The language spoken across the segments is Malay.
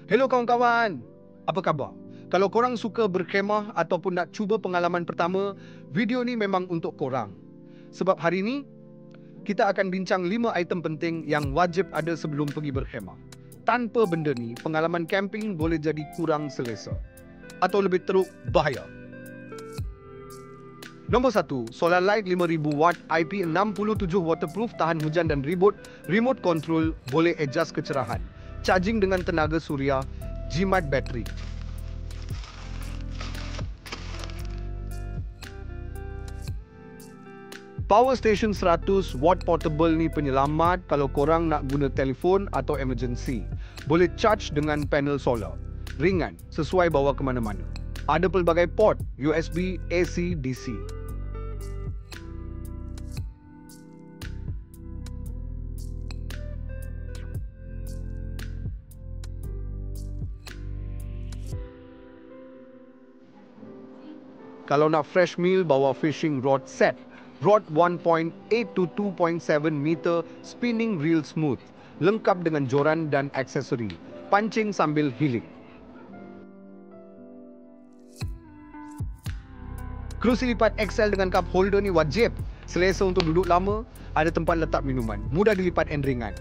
Hello kawan-kawan, apa khabar? Kalau korang suka berkhemah ataupun nak cuba pengalaman pertama, video ni memang untuk korang. Sebab hari ni, kita akan bincang 5 item penting yang wajib ada sebelum pergi berkhemah. Tanpa benda ni, pengalaman camping boleh jadi kurang selesa. Atau lebih teruk, bahaya. Nombor 1, solar light 5000 watt IP67 waterproof, tahan hujan dan ribut, remote control, boleh adjust kecerahan. Charging dengan tenaga suria, jimat bateri. Power station 100 watt portable ni penyelamat kalau korang nak guna telefon atau emergency. Boleh charge dengan panel solar. Ringan, sesuai bawa ke mana-mana. Ada pelbagai port, USB, AC, DC. Kalau nak fresh meal, bawa fishing rod set. Rod 1.8 to 2.7 meter, spinning reel smooth. Lengkap dengan joran dan aksesori. Pancing sambil hilik. Kerusi lipat XL dengan cup holder ni wajib. Selesa untuk duduk lama, ada tempat letak minuman. Mudah dilipat and ringan.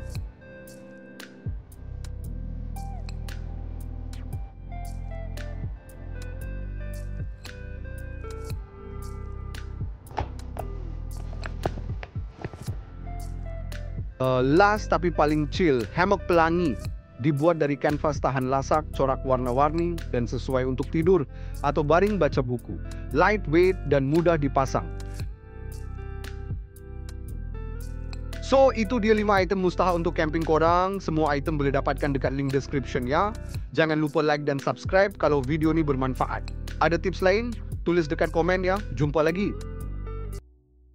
Last tapi paling chill, hammock pelangi. Dibuat dari kanvas tahan lasak, corak warna-warni dan sesuai untuk tidur atau baring baca buku. Lightweight dan mudah dipasang. So, itu dia 5 item mustahak untuk camping korang. Semua item boleh dapatkan dekat link description ya. Jangan lupa like dan subscribe kalau video ni bermanfaat. Ada tips lain? Tulis dekat komen ya. Jumpa lagi.